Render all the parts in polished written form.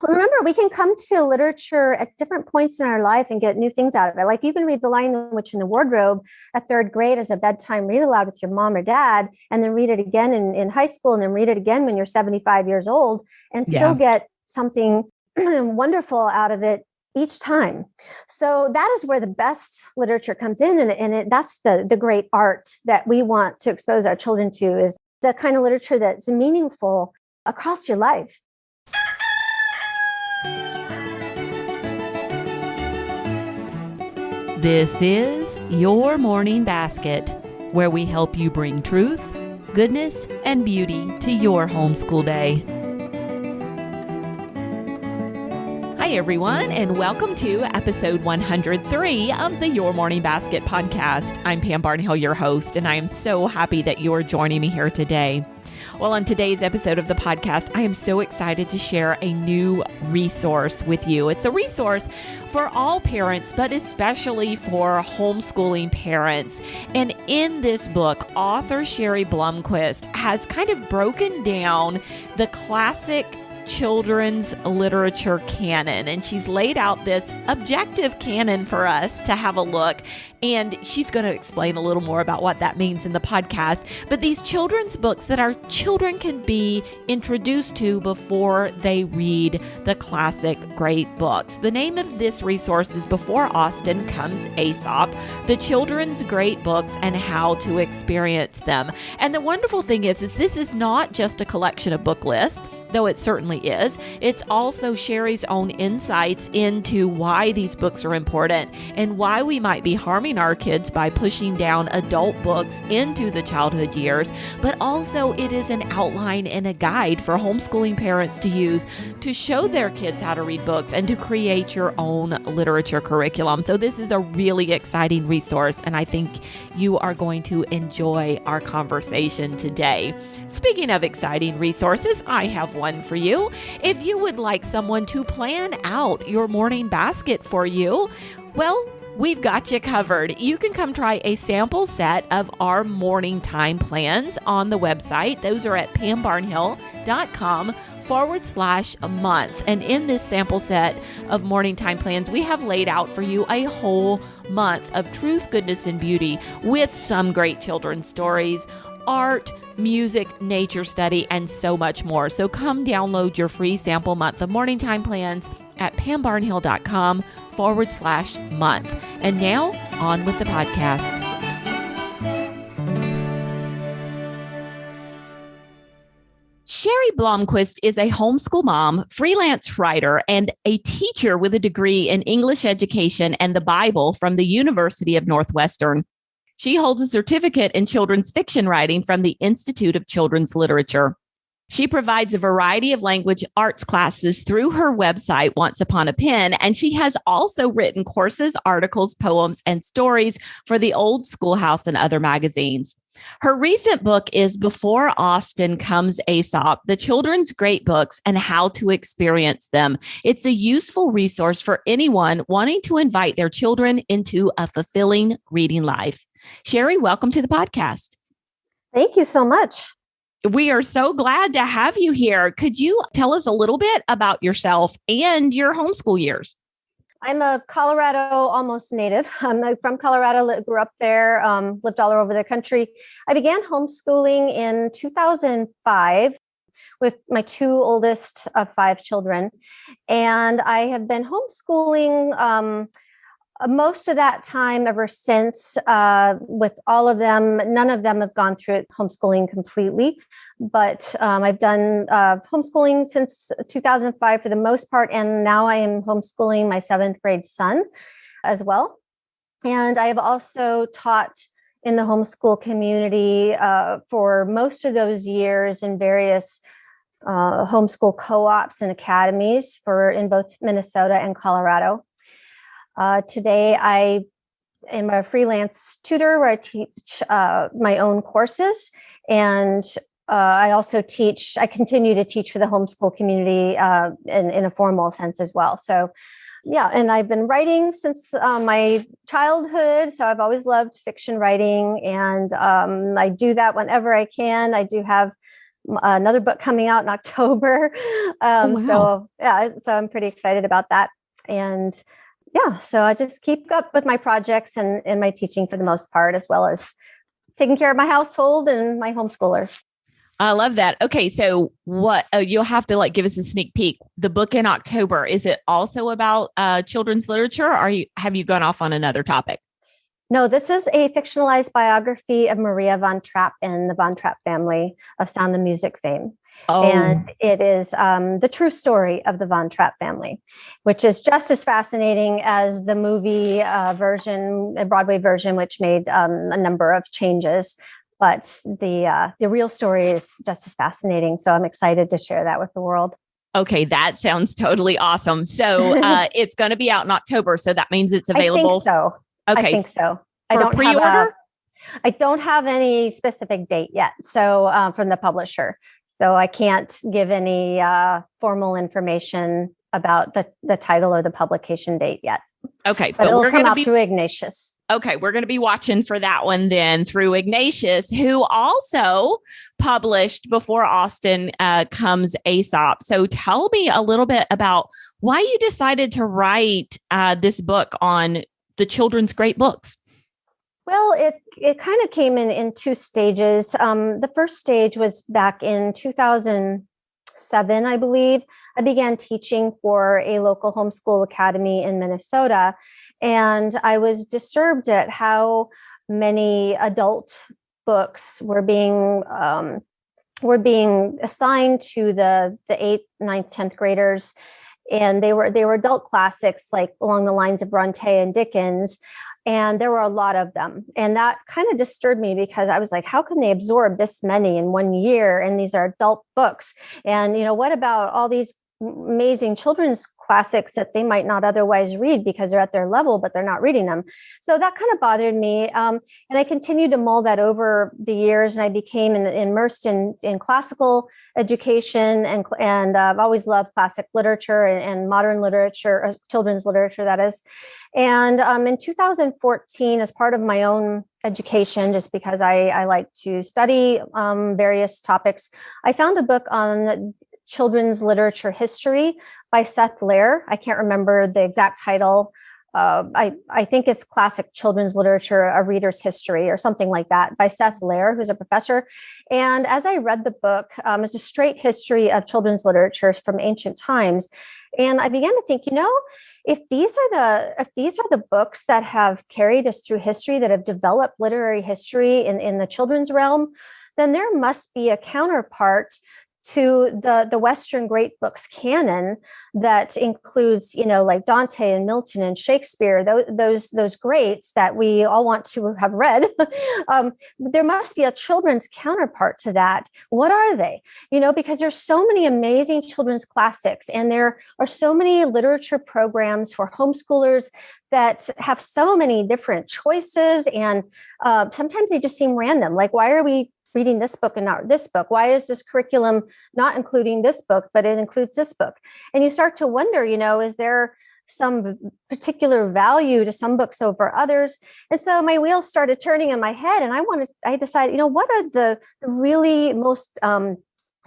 Remember, we can come to literature at different points in our life and get new things out of it. Like you can read The Lion, the Witch, and the Wardrobe at third grade as a bedtime read aloud with your mom or dad, and then read it again in high school, and then read it again when you're 75 years old, and still get something wonderful out of it each time. So that is where the best literature comes in. And that's the great art that we want to expose our children to, is the kind of literature that's meaningful across your life. This is Your Morning Basket, where we help you bring truth, goodness, and beauty to your homeschool day. Hi, everyone, and welcome to episode 103 of the Your Morning Basket podcast. I'm Pam Barnhill, your host, and I am so happy that you are joining me here today. Well, on today's episode of the podcast, I am so excited to share a new resource with you. It's a resource for all parents, but especially for homeschooling parents. And in this book, author Cheri Blomquist has kind of broken down the classic children's literature canon, and she's laid out this objective canon for us to have a look, and she's going to explain a little more about what that means in the podcast. But these children's books that our children can be introduced to before they read the classic great books. The name of this resource is Before Austen Comes Aesop, the children's great books and how to experience them. And the wonderful thing is this is not just a collection of book lists, though it certainly is. It's also Cheri's own insights into why these books are important and why we might be harming our kids by pushing down adult books into the childhood years. But also it is an outline and a guide for homeschooling parents to use to show their kids how to read books and to create your own literature curriculum. So this is a really exciting resource, and I think you are going to enjoy our conversation today. Speaking of exciting resources, I have one for you. If you would like someone to plan out your morning basket for you, well, we've got you covered. You can come try a sample set of our morning time plans on the website. Those are at pambarnhill.com/month. And in this sample set of morning time plans, we have laid out for you a whole month of truth, goodness, and beauty with some great children's stories, art, music, nature study, and so much more. So come download your free sample month of morning time plans at pambarnhill.com/month. And now on with the podcast. Cheri Blomquist is a homeschool mom, freelance writer, and a teacher with a degree in English education and the Bible from the University of Northwestern. She holds a certificate in children's fiction writing from the Institute of Children's Literature. She provides a variety of language arts classes through her website, Once Upon a Pen, and she has also written courses, articles, poems, and stories for the Old Schoolhouse and other magazines. Her recent book is Before Austen Comes Aesop, the children's great books and how to experience them. It's a useful resource for anyone wanting to invite their children into a fulfilling reading life. Cheri, welcome to the podcast. Thank you so much. We are so glad to have you here. Could you tell us a little bit about yourself and your homeschool years? I'm a Colorado almost native. I'm from Colorado, grew up there, lived all over the country. I began homeschooling in 2005 with my two oldest of five children. And I have been homeschooling most of that time ever since, with all of them. None of them have gone through homeschooling completely, but I've done homeschooling since 2005 for the most part, and now I am homeschooling my 7th grade son as well. And I have also taught in the homeschool community for most of those years in various homeschool co-ops and academies in both Minnesota and Colorado. Today, I am a freelance tutor where I teach my own courses, and I continue to teach for the homeschool community in a formal sense as well. So, yeah, and I've been writing since my childhood, so I've always loved fiction writing, and I do that whenever I can. I do have another book coming out in October. Oh, wow. So I'm pretty excited about that. And yeah, so I just keep up with my projects and my teaching for the most part, as well as taking care of my household and my homeschoolers. I love that. Okay. So what, you'll have to like give us a sneak peek. The book in October, is it also about children's literature, or have you gone off on another topic? No, this is a fictionalized biography of Maria von Trapp and the von Trapp family of Sound and Music fame. Oh, And it is the true story of the Von Trapp family, which is just as fascinating as the movie version, a Broadway version, which made a number of changes. But the real story is just as fascinating. So I'm excited to share that with the world. okay. That sounds totally awesome. So it's going to be out in October. So that means it's available. I think so. Okay. I think so. For pre-order? I don't have any specific date yet. So from the publisher. So I can't give any formal information about the title or the publication date yet. Okay. But it'll come out through Ignatius. Okay. We're going to be watching for that one then through Ignatius, who also published before Austen Comes Aesop. So tell me a little bit about why you decided to write this book on the children's great books. Well, it kind of came in two stages. The first stage was back in 2007, I believe. I began teaching for a local homeschool academy in Minnesota, and I was disturbed at how many adult books were being assigned to the 8th, 9th, 10th graders. And they were adult classics, like along the lines of Bronte and Dickens. And there were a lot of them. And that kind of disturbed me because I was like, how can they absorb this many in 1 year? And these are adult books. And, what about all these amazing children's classics that they might not otherwise read because they're at their level, but they're not reading them? So that kind of bothered me. And I continued to mull that over the years, and I became immersed in classical education. And I've always loved classic literature and modern literature, children's literature, that is. And in 2014, as part of my own education, just because I like to study various topics, I found a book on children's literature history by Seth Lair. I can't remember the exact title. I think it's Classic Children's Literature, A Reader's History, or something like that, by Seth Lair, who's a professor. And as I read the book, it's a straight history of children's literature from ancient times. And I began to think, if these are the books that have carried us through history, that have developed literary history in the children's realm, then there must be a counterpart to the Western great books canon that includes, like Dante and Milton and Shakespeare, those greats that we all want to have read. There must be a children's counterpart to that. What are they? Because there's so many amazing children's classics, and there are so many literature programs for homeschoolers that have so many different choices. And sometimes they just seem random. Like, why are we reading this book and not this book? Why is this curriculum not including this book, but it includes this book? And you start to wonder, is there some particular value to some books over others? And so my wheels started turning in my head, and I decided, what are the really most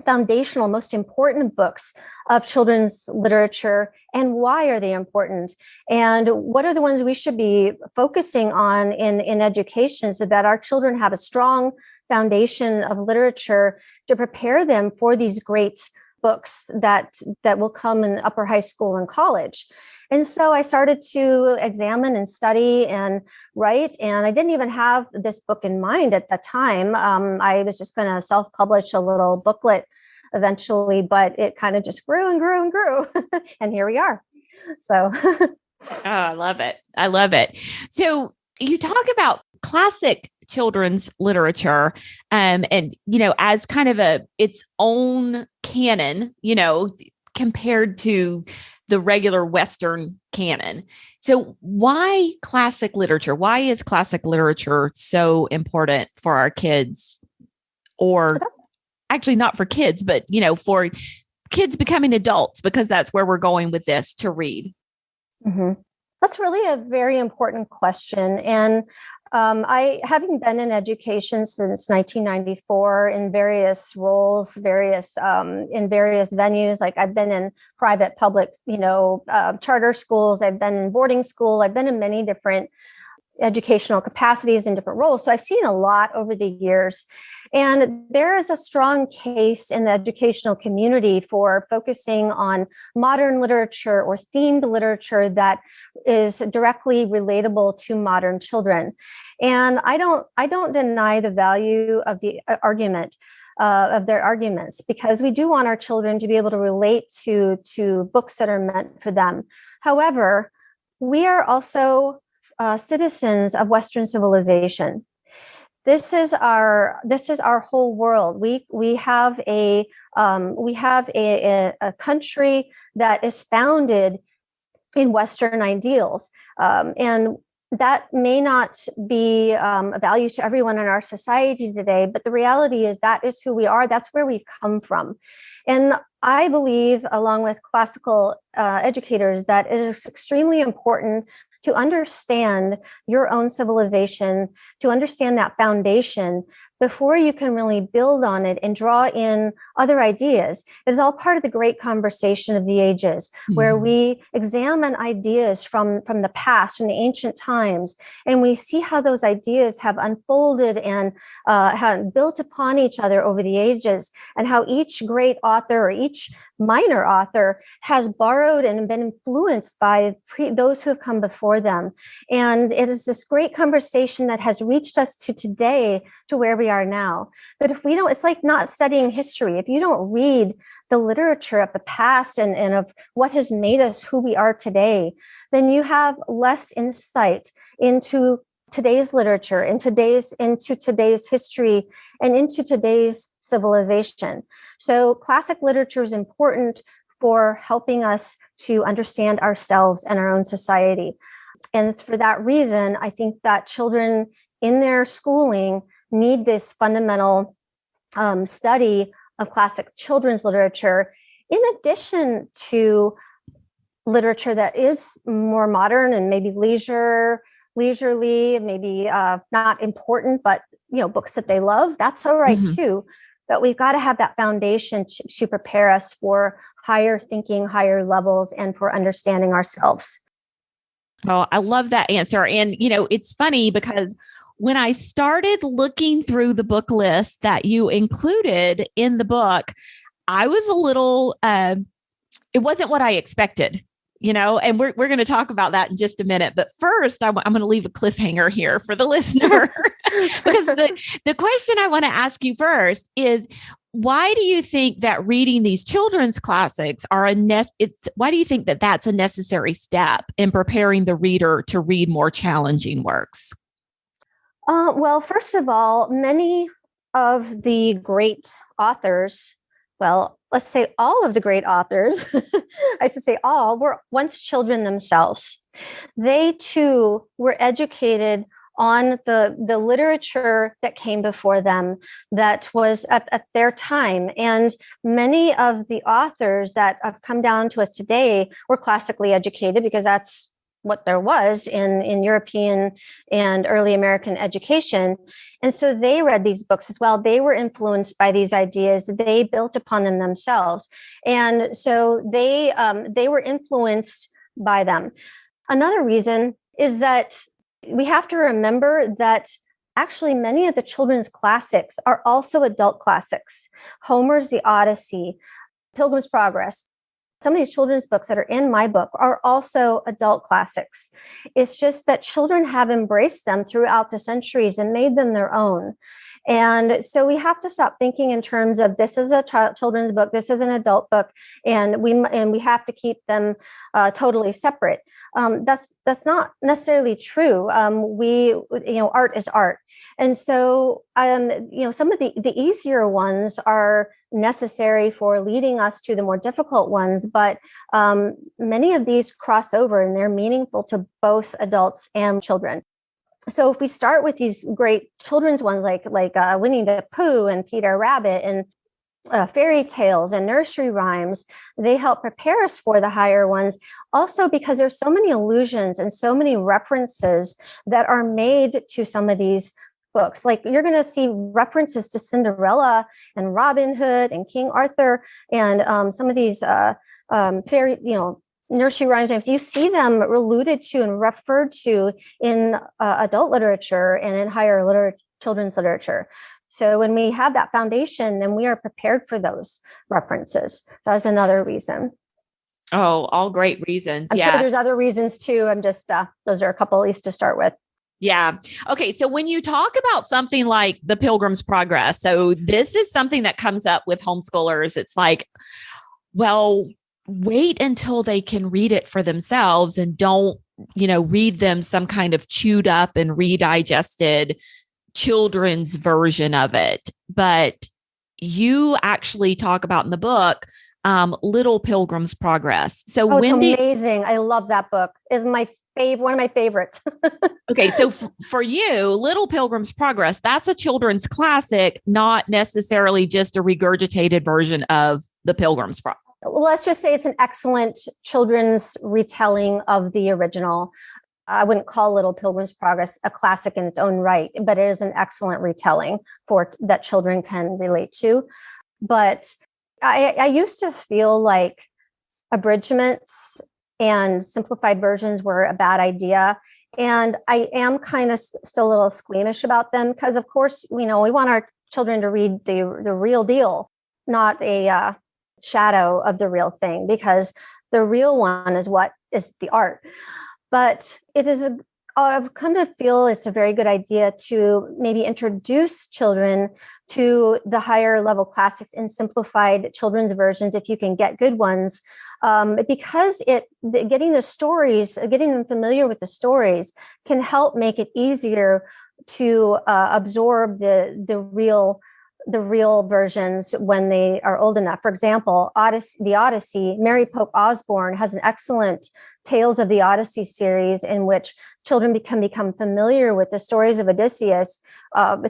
foundational, most important books of children's literature, and why are they important? And what are the ones we should be focusing on in education so that our children have a strong foundation of literature to prepare them for these great books that will come in upper high school and college? And so I started to examine and study and write, and I didn't even have this book in mind at the time. I was just going to self-publish a little booklet eventually, but it kind of just grew and grew and grew. And here we are. So. Oh, I love it. I love it. So you talk about classic children's literature, and, as kind of its own canon, compared to the regular Western canon. So why classic literature? Why is classic literature so important for our kids? Or actually not for kids, but, for kids becoming adults, because that's where we're going with this, to read. Mm-hmm. That's really a very important question. And Having been in education since 1994 in various roles, in various venues, like I've been in private, public, charter schools. I've been in boarding school. I've been in many different educational capacities and different roles. So I've seen a lot over the years. And there is a strong case in the educational community for focusing on modern literature or themed literature that is directly relatable to modern children. And I don't deny the value of the argument. Of their arguments, because we do want our children to be able to relate to books that are meant for them. However, we are also citizens of Western civilization. This is our whole world. We have a country that is founded in Western ideals, and that may not be a value to everyone in our society today, but the reality is that is who we are. That's where we've come from. And I believe, along with classical educators, that it is extremely important to understand your own civilization, to understand that foundation before you can really build on it and draw in other ideas. It is all part of the great conversation of the ages, where we examine ideas from the past, from the ancient times, and we see how those ideas have unfolded and have built upon each other over the ages, and how each great author or each minor author has borrowed and been influenced by those who have come before them. And it is this great conversation that has reached us to today, to where we are now. But if we don't, it's like not studying history. If you don't read the literature of the past and of what has made us who we are today, then you have less insight into today's literature, into today's history, and into today's civilization. So classic literature is important for helping us to understand ourselves and our own society. And it's for that reason, I think that children in their schooling need this fundamental study of classic children's literature, in addition to literature that is more modern and maybe leisurely, maybe not important, but books that they love. That's all right too. But we've got to have that foundation to prepare us for higher thinking, higher levels, and for understanding ourselves. Oh, I love that answer. And, it's funny because when I started looking through the book list that you included in the book, I was a little, it wasn't what I expected. And we're going to talk about that in just a minute. But first, I'm going to leave a cliffhanger here for the listener. Because the question I want to ask you first is, why do you think that reading these children's classics why do you think that that's a necessary step in preparing the reader to read more challenging works? Well, first of all, many of the great authors, well, let's say all of the great authors, I should say all, were once children themselves. They too were educated on the literature that came before them, that was at their time. And many of the authors that have come down to us today were classically educated, because that's what there was in European and early American education. And so they read these books as well. They were influenced by these ideas. They built upon them themselves. And so they were influenced by them. Another reason is that we have to remember that actually many of the children's classics are also adult classics. Homer's The Odyssey, Pilgrim's Progress. Some of these children's books that are in my book are also adult classics. It's just that children have embraced them throughout the centuries and made them their own. And so we have to stop thinking in terms of this is a children's book, this is an adult book, and we have to keep them totally separate. That's not necessarily true. Art is art, and so some of the easier ones are necessary for leading us to the more difficult ones, but many of these cross over and they're meaningful to both adults and children. So if we start with these great children's ones like Winnie the Pooh and Peter Rabbit, and fairy tales and nursery rhymes. They help prepare us for the higher ones. Also, because there's so many allusions and so many references that are made to some of these books. Like you're going to see references to Cinderella and Robin Hood and King Arthur and some of these fairy, nursery rhymes. If you see them alluded to and referred to in adult literature and in higher children's literature. So when we have that foundation, then we are prepared for those references. That's another reason. Oh, all great reasons. I'm sure there's other reasons too. I'm just, those are a couple at least to start with. Yeah. Okay. So when you talk about something like the Pilgrim's Progress, so this is something that comes up with homeschoolers. It's like, well, wait until they can read it for themselves and don't, read them some kind of chewed up and redigested children's version of it. But you actually talk about in the book, Little Pilgrim's Progress. So it's amazing. I love that book. Is my favorite, one of my favorites. Okay. So for you, Little Pilgrim's Progress, that's a children's classic, not necessarily just a regurgitated version of the Pilgrim's Progress. Well, let's just say it's an excellent children's retelling of the original. I wouldn't call Little Pilgrim's Progress a classic in its own right, but it is an excellent retelling that children can relate to. But I used to feel like abridgments and simplified versions were a bad idea. And I am kind of still a little squeamish about them because, of course, we want our children to read the real deal, not a shadow of the real thing, because the real one is what is the art. But I've come to feel it's a very good idea to maybe introduce children to the higher level classics in simplified children's versions, if you can get good ones, because getting the stories, getting them familiar with the stories can help make it easier to absorb the real versions when they are old enough. For example, the Odyssey, Mary Pope Osborne has an excellent Tales of the Odyssey series in which children can become familiar with the stories of Odysseus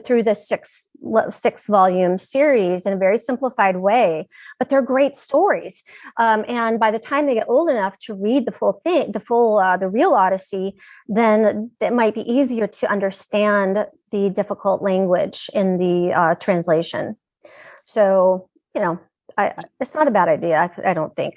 through the six volume series in a very simplified way. But they're great stories. And by the time they get old enough to read the full thing, the real Odyssey, then it might be easier to understand the difficult language in the translation. So, it's not a bad idea, I don't think.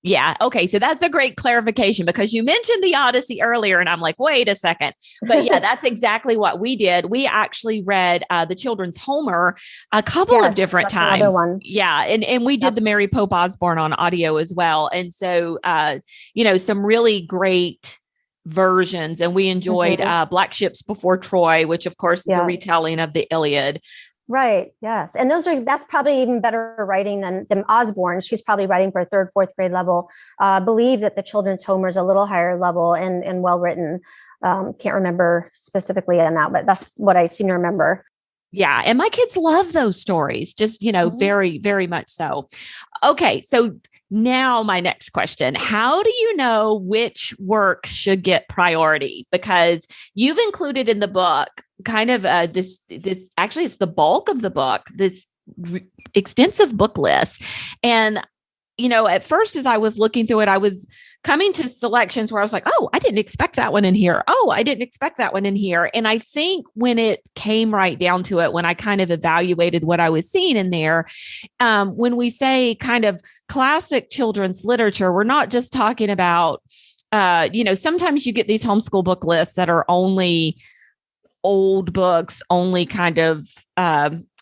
Yeah. Okay. So that's a great clarification because you mentioned the Odyssey earlier and I'm like, wait a second. But yeah, that's exactly what we did. We actually read the children's Homer a couple of different times. Another one. Yeah. And we did the Mary Pope Osborne on audio as well. And so, some really great versions. And we enjoyed Black Ships Before Troy, which of course is a retelling of the Iliad. Right. Yes. And that's probably even better writing than Osborne. She's probably writing for a 3rd, 4th grade level. Believe that the children's Homer is a little higher level and well written. Can't remember specifically on that, but that's what I seem to remember. Yeah. And my kids love those stories, just, very, very much so. Okay. So now my next question, how do you know which works should get priority? Because you've included in the book kind of this actually it's the bulk of the book, this extensive book list. And, at first, as I was looking through it, I was coming to selections where I was like, oh, I didn't expect that one in here. Oh, I didn't expect that one in here. And I think when it came right down to it, when I kind of evaluated what I was seeing in there, when we say kind of classic children's literature, we're not just talking about, sometimes you get these homeschool book lists that are only old books, only kind of,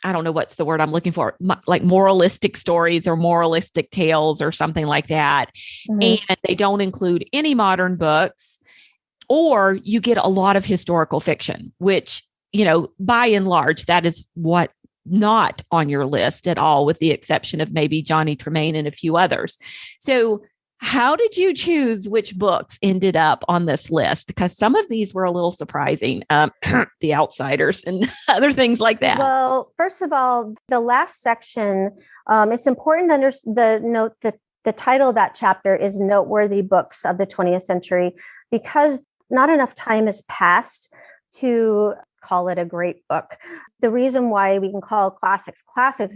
I don't know what's the word I'm looking for, like moralistic stories or moralistic tales or something like that. And they don't include any modern books, or you get a lot of historical fiction, which, by and large, that is what not on your list at all, with the exception of maybe Johnny Tremain and a few others. So how did you choose which books ended up on this list? Because some of these were a little surprising, The Outsiders and other things like that. Well, first of all, the last section, it's important to note that the title of that chapter is Noteworthy Books of the 20th Century, because not enough time has passed to call it a great book. the reason why we can call classics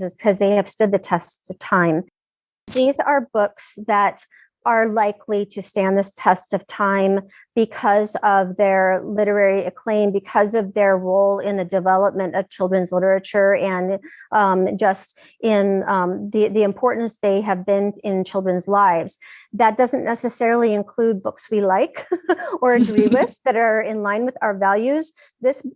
is because they have stood the test of time. These are books that are likely to stand this test of time because of their literary acclaim, because of their role in the development of children's literature, and just in the importance they have been in children's lives. That doesn't necessarily include books we like or agree with that are in line with our values.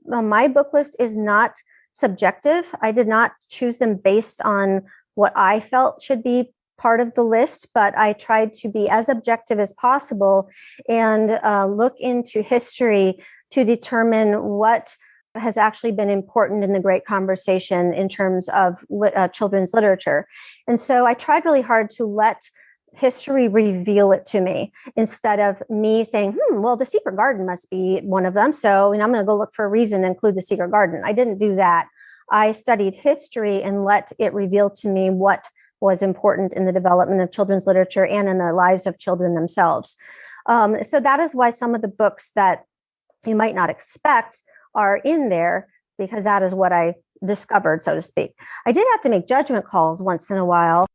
My book list is not subjective. I did not choose them based on what I felt should be part of the list, but I tried to be as objective as possible and look into history to determine what has actually been important in the great conversation in terms of children's literature. And so I tried really hard to let history reveal it to me instead of me saying, well, The Secret Garden must be one of them. So I'm going to go look for a reason to include The Secret Garden. I didn't do that. I studied history and let it reveal to me what was important in the development of children's literature and in the lives of children themselves. So that is why some of the books that you might not expect are in there, because that is what I discovered, so to speak. I did have to make judgment calls once in a while,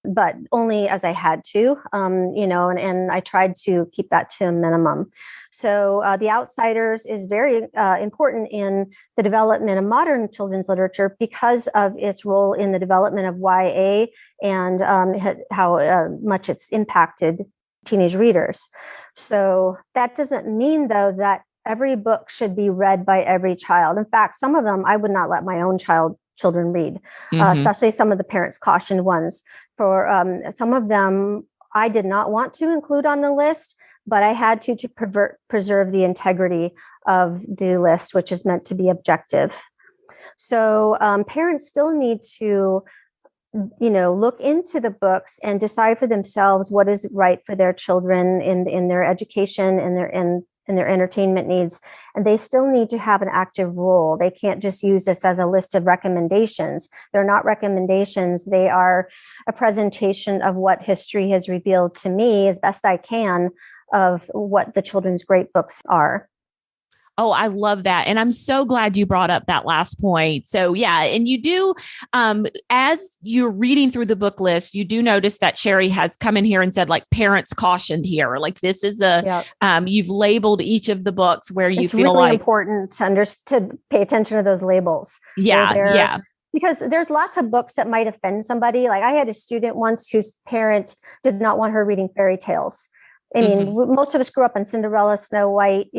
but only as I had to, and I tried to keep that to a minimum. So The Outsiders is very important in the development of modern children's literature because of its role in the development of YA and how much it's impacted teenage readers. So that doesn't mean, though, that every book should be read by every child. In fact, some of them I would not let my own children read, especially some of the parents cautioned ones. For some of them, I did not want to include on the list, but I had to preserve the integrity of the list, which is meant to be objective. So parents still need to, look into the books and decide for themselves what is right for their children in their education and their entertainment needs. And they still need to have an active role. They can't just use this as a list of recommendations. They're not recommendations. They are a presentation of what history has revealed to me as best I can of what the children's great books are. Oh, I love that. And I'm so glad you brought up that last point. So yeah, and you do, as you're reading through the book list, you do notice that Cheri has come in here and said, like, parents cautioned here. Like, this is you've labeled each of the books where you feel really like important to pay attention to those labels. Yeah. Because there's lots of books that might offend somebody. Like, I had a student once whose parent did not want her reading fairy tales. I mean, most of us grew up on Cinderella, Snow White,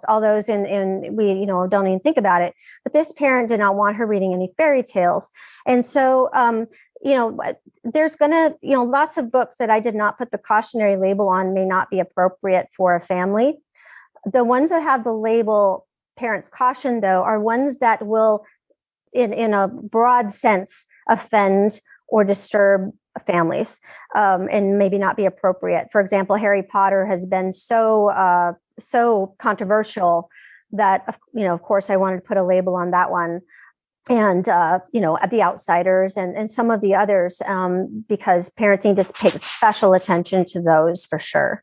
all those, and we, don't even think about it. But this parent did not want her reading any fairy tales. And so, there's lots of books that I did not put the cautionary label on may not be appropriate for a family. The ones that have the label parents caution, though, are ones that will, in a broad sense, offend or disturb families, and maybe not be appropriate. For example, Harry Potter has been so controversial that, of course, I wanted to put a label on that one. And, The Outsiders and some of the others, because parents need to pay special attention to those for sure.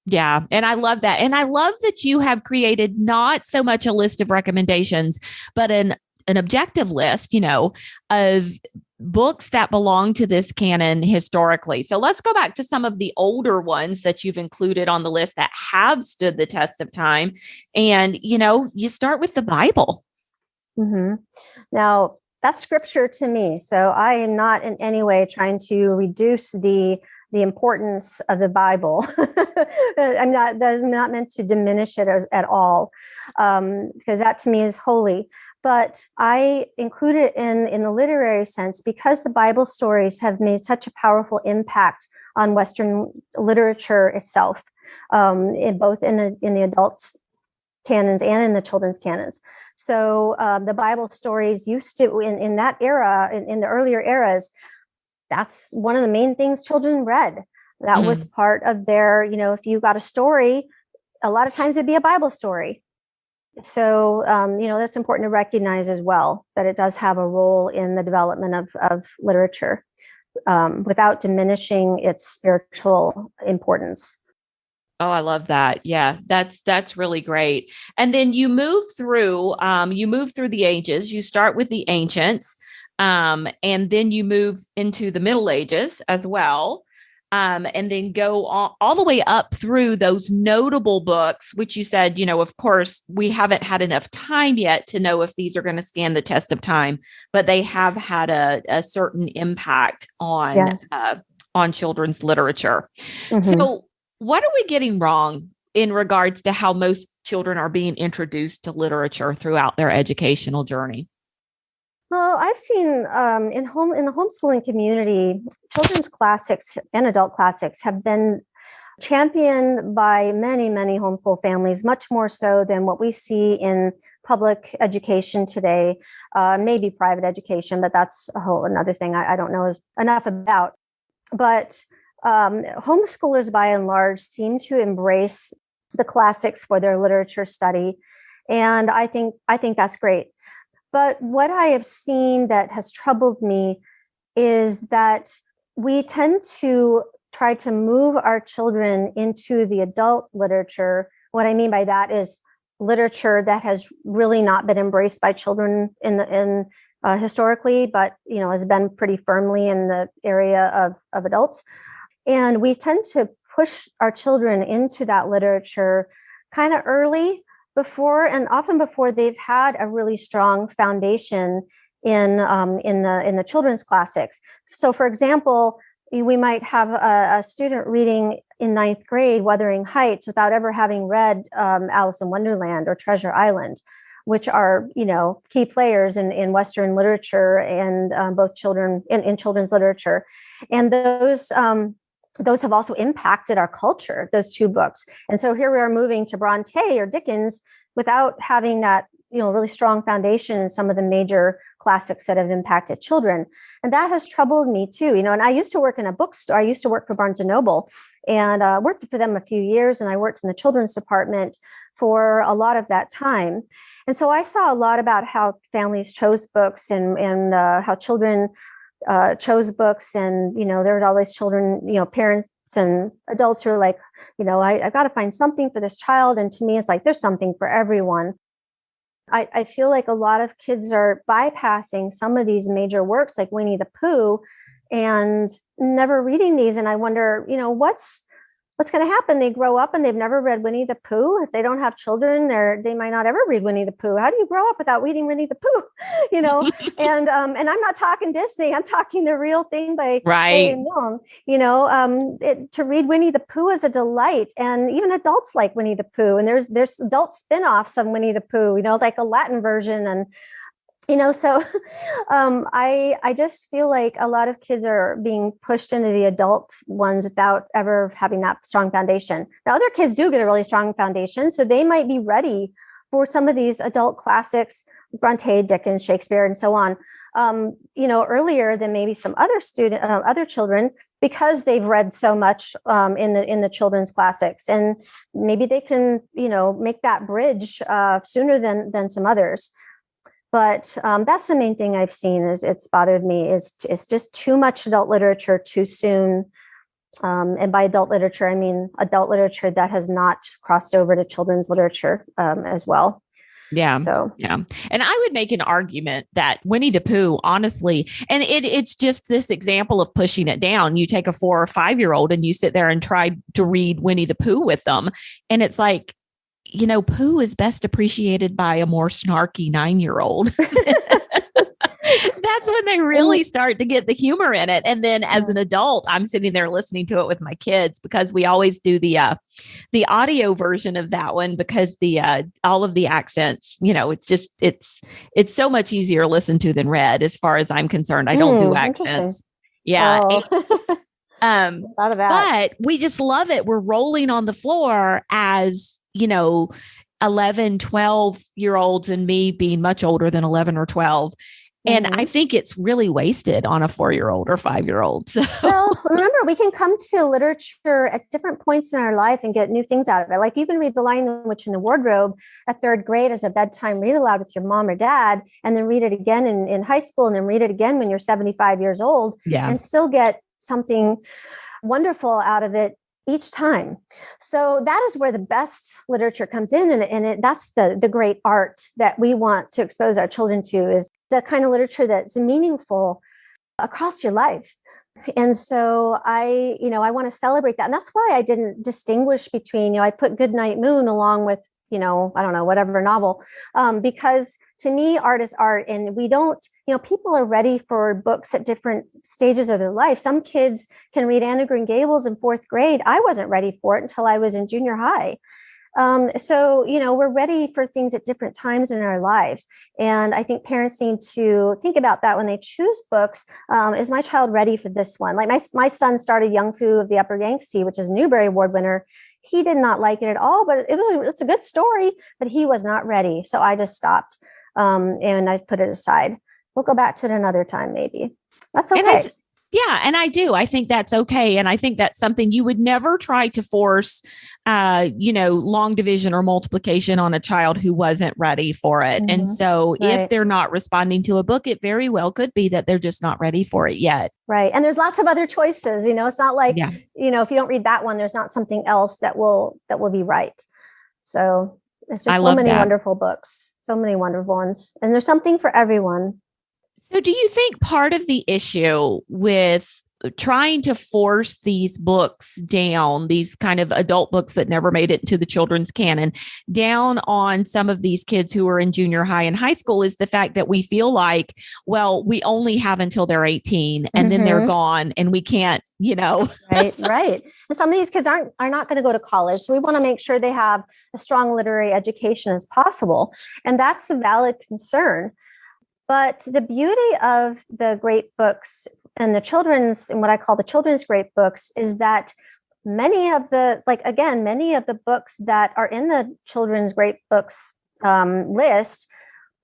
Yeah. And I love that. And I love that you have created not so much a list of recommendations, but an objective list, of books that belong to this canon historically. So let's go back to some of the older ones that you've included on the list that have stood the test of time. And, you start with the Bible. Mm-hmm. Now, that's scripture to me. So I am not in any way trying to reduce the importance of the Bible. That is not meant to diminish it at all, because that to me is holy. But I include it in the literary sense because the Bible stories have made such a powerful impact on Western literature itself, both in the adult canons and in the children's canons. So the Bible stories used to, in that era, in the earlier eras, that's one of the main things children read. That was part of their, if you got a story, a lot of times it'd be a Bible story. So, that's important to recognize as well, that it does have a role in the development of literature without diminishing its spiritual importance. Oh, I love that. Yeah, that's really great. And then you move through the ages. You start with the ancients, and then you move into the Middle Ages as well. And then go all the way up through those notable books, which you said, of course, we haven't had enough time yet to know if these are going to stand the test of time, but they have had a certain impact on children's literature. Mm-hmm. So, what are we getting wrong in regards to how most children are being introduced to literature throughout their educational journey? Well, I've seen in the homeschooling community, children's classics and adult classics have been championed by many, many homeschool families, much more so than what we see in public education today, maybe private education, but that's a whole another thing I don't know enough about. But homeschoolers, by and large, seem to embrace the classics for their literature study, and I think that's great. But what I have seen that has troubled me is that we tend to try to move our children into the adult literature. What I mean by that is literature that has really not been embraced by children in historically, but has been pretty firmly in the area of adults. And we tend to push our children into that literature kind of early, often before they've had a really strong foundation in the children's classics. So, for example, we might have a student reading in ninth grade Wuthering Heights without ever having read Alice in Wonderland or Treasure Island, which are key players in Western literature and both children in children's literature, and those have also impacted our culture, those two books. And so here we are moving to Bronte or Dickens without having that, really strong foundation in some of the major classics that have impacted children. And that has troubled me too, and I used to work in a bookstore. I used to work for Barnes & Noble and worked for them a few years. And I worked in the children's department for a lot of that time. And so I saw a lot about how families chose books and how children chose books, and there were always children, parents and adults who are like, I got to find something for this child. And to me, it's like there's something for everyone. I feel like a lot of kids are bypassing some of these major works like Winnie the Pooh and never reading these. And I wonder, what's going to happen? They grow up and they've never read Winnie the Pooh. If they don't have children, they might not ever read Winnie the Pooh. How do you grow up without reading Winnie the Pooh? And I'm not talking Disney. I'm talking the real thing by Right. Young. To read Winnie the Pooh is a delight, and even adults like Winnie the Pooh. And there's adult spin-offs of Winnie the Pooh. Like a Latin version and. So I just feel like a lot of kids are being pushed into the adult ones without ever having that strong foundation. Now, other kids do get a really strong foundation, so they might be ready for some of these adult classics, Bronte, Dickens, Shakespeare, and so on. Earlier than maybe some other children, because they've read so much in the children's classics, and maybe they can make that bridge sooner than some others. But that's the main thing I've seen is it's bothered me is just too much adult literature too soon. And by adult literature, I mean adult literature that has not crossed over to children's literature as well. Yeah. So, yeah. And I would make an argument that Winnie the Pooh, honestly, and it's just this example of pushing it down. You take a 4 or 5-year-old and you sit there and try to read Winnie the Pooh with them. And it's like, Pooh is best appreciated by a more snarky 9-year-old. That's when they really start to get the humor in it. And then as an adult, I'm sitting there listening to it with my kids because we always do the audio version of that one because the all of the accents, it's so much easier to listen to than read as far as I'm concerned. I don't do accents. Yeah. Oh. And, but we just love it. We're rolling on the floor as 11, 12-year-olds and me being much older than 11 or 12. And I think it's really wasted on a 4-year-old or 5-year-old. So. Well, remember, we can come to literature at different points in our life and get new things out of it. Like you can read The Lion, the Witch, and the Wardrobe at 3rd grade as a bedtime read aloud with your mom or dad, and then read it again in high school, and then read it again when you're 75 years old, and still get something wonderful out of it each time. So that is where the best literature comes in. That's the great art that we want to expose our children to, is the kind of literature that's meaningful across your life. And so I want to celebrate that. And that's why I didn't distinguish between, I put Goodnight Moon along with, I don't know, whatever novel, because to me, art is art. And we don't, people are ready for books at different stages of their life. Some kids can read Anne of Green Gables in 4th grade. I wasn't ready for it until I was in junior high. So, we're ready for things at different times in our lives. And I think parents need to think about that when they choose books. Is my child ready for this one? Like my son started Young Fu of the Upper Yangtze, which is a Newbery Award winner. He did not like it at all, but it's a good story, but he was not ready. So I just stopped and I put it aside. We'll go back to it another time, maybe. That's okay. And I do. I think that's okay. And I think that's something you would never try to force, long division or multiplication on a child who wasn't ready for it. Mm-hmm. And so if they're not responding to a book, it very well could be that they're just not ready for it yet. Right. And there's lots of other choices. It's not like, if you don't read that one, there's not something else that will be right. So it's just so many wonderful books, so many wonderful ones. And there's something for everyone. So do you think part of the issue with trying to force these books down, these kind of adult books that never made it into the children's canon, down on some of these kids who are in junior high and high school, is the fact that we feel like, well, we only have until they're 18 and then they're gone and we can't, Right. And some of these kids are not going to go to college. So we want to make sure they have a strong literary education as possible. And that's a valid concern. But the beauty of the great books and what I call the children's great books, is that many of the books that are in the children's great books list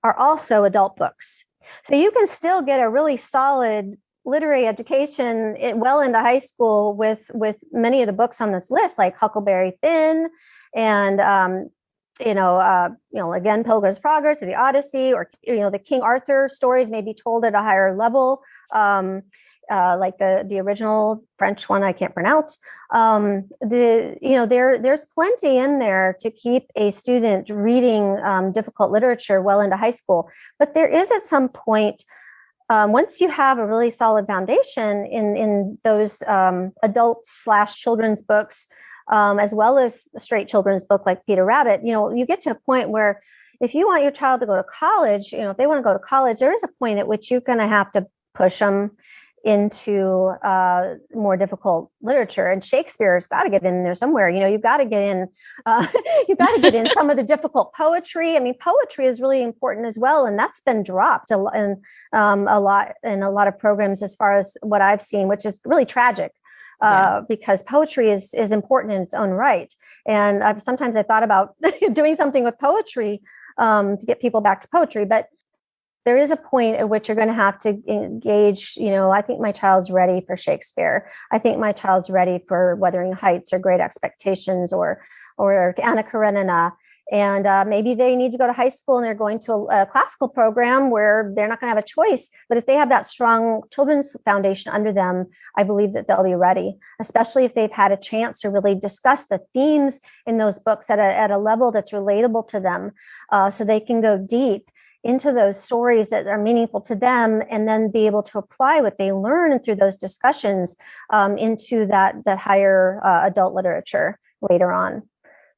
are also adult books. So you can still get a really solid literary education well into high school with many of the books on this list, like Huckleberry Finn and again, Pilgrim's Progress or the Odyssey, or, the King Arthur stories may be told at a higher level, like the original French one I can't pronounce. There's plenty in there to keep a student reading difficult literature well into high school. But there is at some point, once you have a really solid foundation in those adult/children's books, as well as a straight children's book like Peter Rabbit, you get to a point where if you want your child to go to college, if they want to go to college, there is a point at which you're going to have to push them into more difficult literature. And Shakespeare's got to get in there somewhere. You've got to get in, some of the difficult poetry. I mean, poetry is really important as well, and that's been dropped a lot in a lot of programs, as far as what I've seen, which is really tragic. Because poetry is important in its own right. And sometimes I thought about doing something with poetry to get people back to poetry, but there is a point at which you're going to have to engage. I think my child's ready for Shakespeare. I think my child's ready for Wuthering Heights or Great Expectations or Anna Karenina. And maybe they need to go to high school and they're going to a classical program where they're not going to have a choice. But if they have that strong children's foundation under them, I believe that they'll be ready, especially if they've had a chance to really discuss the themes in those books at a level that's relatable to them, so they can go deep into those stories that are meaningful to them, and then be able to apply what they learn through those discussions into that higher adult literature later on.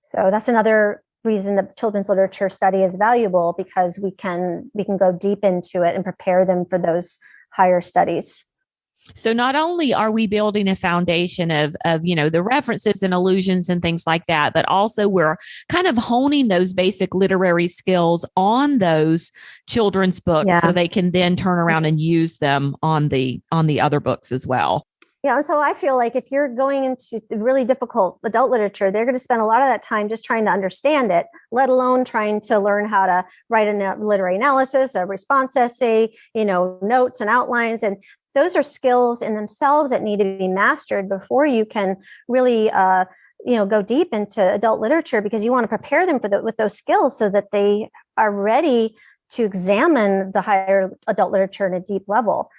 So that's another reason that children's literature study is valuable, because we can go deep into it and prepare them for those higher studies. So not only are we building a foundation of the references and allusions and things like that, but also we're kind of honing those basic literary skills on those children's books, so they can then turn around and use them on the other books as well. Yeah, so I feel like if you're going into really difficult adult literature, they're going to spend a lot of that time just trying to understand it, let alone trying to learn how to write a literary analysis, a response essay, notes and outlines. And those are skills in themselves that need to be mastered before you can really, go deep into adult literature, because you want to prepare them with those skills so that they are ready to examine the higher adult literature at a deep level.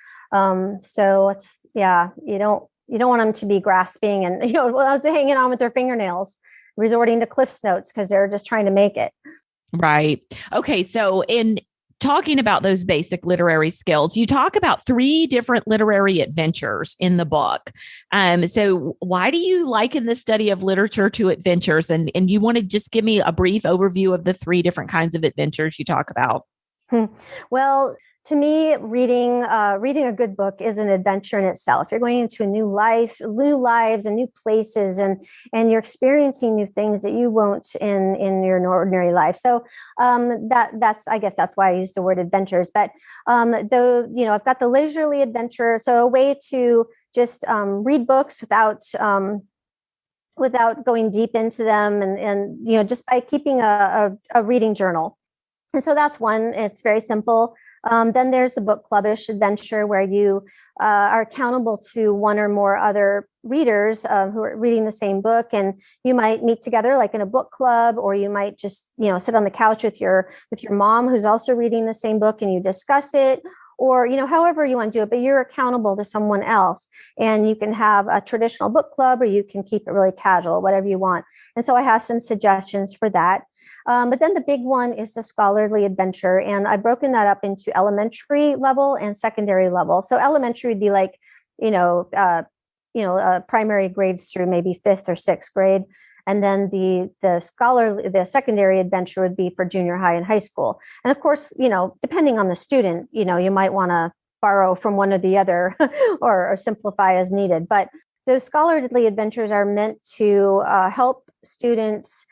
So it's, you don't you don't want them to be grasping and, hanging on with their fingernails, resorting to Cliff's Notes because they're just trying to make it. Right. Okay. So in talking about those basic literary skills, you talk about 3 different literary adventures in the book. So why do you liken the study of literature to adventures? And you want to just give me a brief overview of the 3 different kinds of adventures you talk about? Well, to me, reading a good book is an adventure in itself. You're going into a new life, new lives, and new places, and you're experiencing new things that you won't in your ordinary life. So that's I guess that's why I use the word adventures. But though I've got the leisurely adventure, so a way to just read books without going deep into them, and just by keeping a reading journal. And so that's one. It's very simple. Then there's the book clubbish adventure where you are accountable to one or more other readers who are reading the same book, and you might meet together like in a book club, or you might just sit on the couch with your mom who's also reading the same book, and you discuss it, or however you want to do it, but you're accountable to someone else, and you can have a traditional book club or you can keep it really casual, whatever you want. And so I have some suggestions for that. But then the big one is the scholarly adventure. And I've broken that up into elementary level and secondary level. So elementary would be like, primary grades through maybe 5th or 6th grade. And then the secondary adventure would be for junior high and high school. And of course, depending on the student, you might want to borrow from one or the other or simplify as needed. But those scholarly adventures are meant to help students.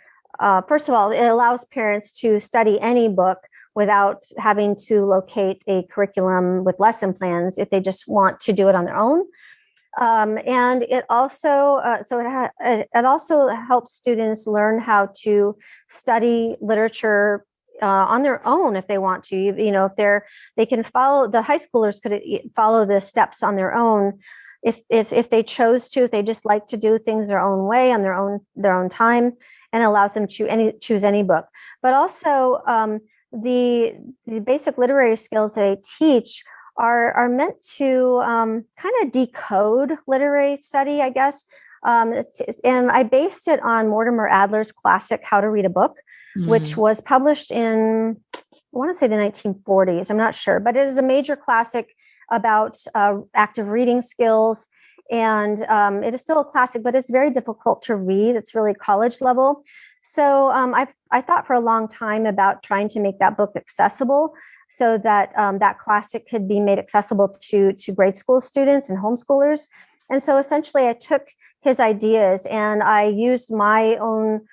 First of all, it allows parents to study any book without having to locate a curriculum with lesson plans if they just want to do it on their own. And it also it also helps students learn how to study literature on their own if they want to. If they can follow, the high schoolers could follow the steps on their own. If they chose to, if they just like to do things their own way on their own time, and allows them to choose any book. But also the basic literary skills that I teach are meant to kind of decode literary study, I guess. And I based it on Mortimer Adler's classic How to Read a Book, which was published in, I want to say the 1940s. I'm not sure, but it is a major classic about active reading skills. And it is still a classic, but it's very difficult to read. It's really college level. So I thought for a long time about trying to make that book accessible so that that classic could be made accessible to grade school students and homeschoolers. And so essentially I took his ideas and I used my own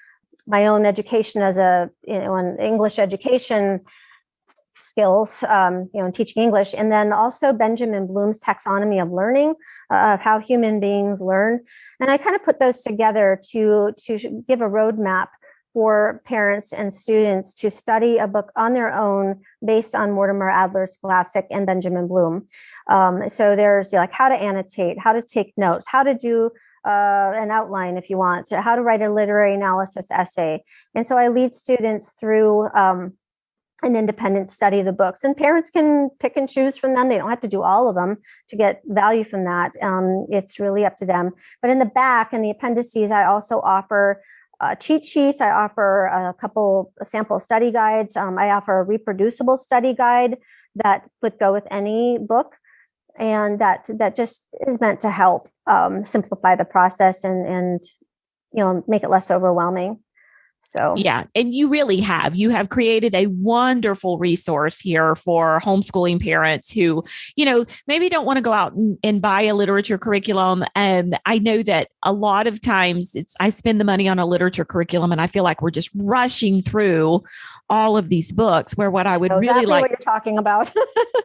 education as an English education skills, in teaching English, and then also Benjamin Bloom's taxonomy of learning, of how human beings learn. And I kind of put those together to give a roadmap for parents and students to study a book on their own based on Mortimer Adler's classic and Benjamin Bloom. So there's like how to annotate, how to take notes, how to do an outline if you want, how to write a literary analysis essay. And so I lead students through an independent study of the books, and parents can pick and choose from them. They don't have to do all of them to get value from that. It's really up to them. But in the back, in the appendices, I also offer cheat sheets. I offer a couple sample study guides. I offer a reproducible study guide that would go with any book, and that just is meant to help simplify the process and make it less overwhelming. So, yeah. And you have created a wonderful resource here for homeschooling parents who, maybe don't want to go out and buy a literature curriculum. And I know that a lot of times I spend the money on a literature curriculum and I feel like we're just rushing through all of these books, where what I would really like, what you're talking about.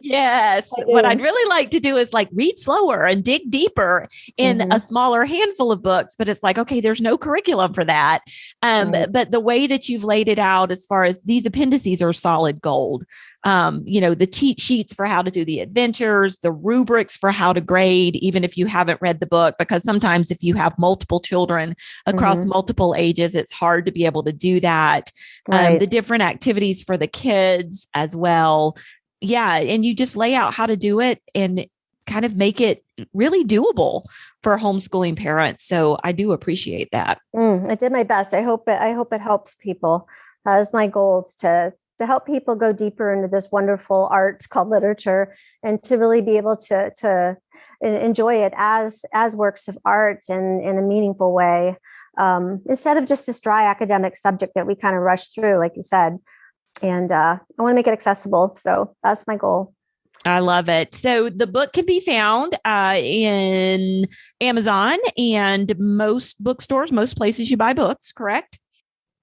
Yes. What I'd really like to do is like read slower and dig deeper in a smaller handful of books. But it's like, okay, there's no curriculum for that. But the way that you've laid it out, as far as these appendices, are solid gold. The cheat sheets for how to do the adventures, the rubrics for how to grade, even if you haven't read the book, because sometimes if you have multiple children across multiple ages, it's hard to be able to do that. Right. The different activities for the kids as well. Yeah. And you just lay out how to do it and kind of make it really doable for homeschooling parents. So I do appreciate that. I did my best. I hope it helps people. That is my goal, is to help people go deeper into this wonderful art called literature, and to really be able to enjoy it as works of art in a meaningful way, instead of just this dry academic subject that we kind of rush through, like you said. And I want to make it accessible. So that's my goal. I love it. So the book can be found in Amazon and most bookstores, most places you buy books, correct?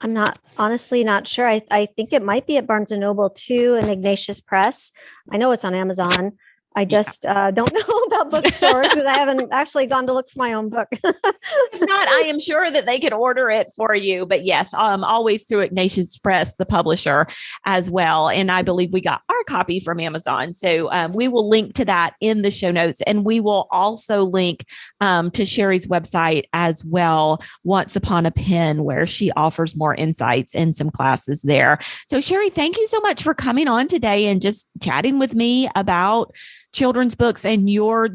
I'm honestly not sure. I think it might be at Barnes & Noble too, and Ignatius Press. I know it's on Amazon. I just don't know about bookstores because I haven't actually gone to look for my own book. If not, I am sure that they could order it for you. But yes, always through Ignatius Press, the publisher, as well. And I believe we got our copy from Amazon. So we will link to that in the show notes. And we will also link to Cheri's website as well, Once Upon a Pen, where she offers more insights and some classes there. So Cheri, thank you so much for coming on today and just chatting with me about children's books and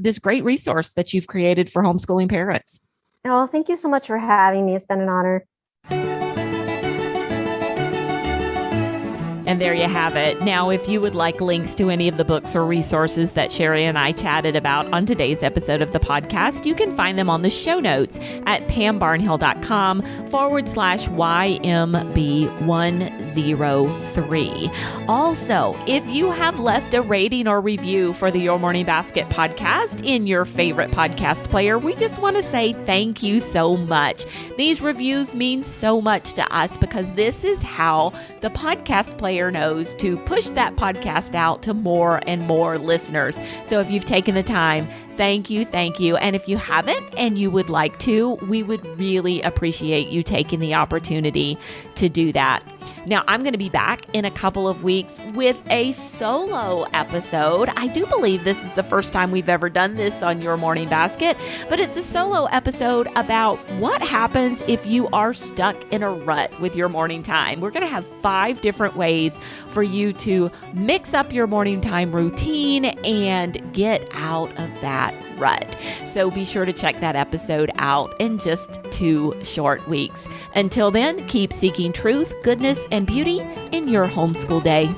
this great resource that you've created for homeschooling parents. Oh, thank you so much for having me. It's been an honor. And there you have it. Now, if you would like links to any of the books or resources that Cheri and I chatted about on today's episode of the podcast, you can find them on the show notes at pambarnhill.com/YMB103. Also, if you have left a rating or review for the Your Morning Basket podcast in your favorite podcast player, we just want to say thank you so much. These reviews mean so much to us because this is how the podcast player knows to push that podcast out to more and more listeners. So if you've taken the time, thank you. And if you haven't and you would like to, we would really appreciate you taking the opportunity to do that. Now, I'm going to be back in a couple of weeks with a solo episode. I do believe this is the first time we've ever done this on Your Morning Basket, but it's a solo episode about what happens if you are stuck in a rut with your morning time. We're going to have 5 different ways for you to mix up your morning time routine and get out of that rut. So be sure to check that episode out in just 2 short weeks. Until then, keep seeking truth, goodness, and beauty in your homeschool day.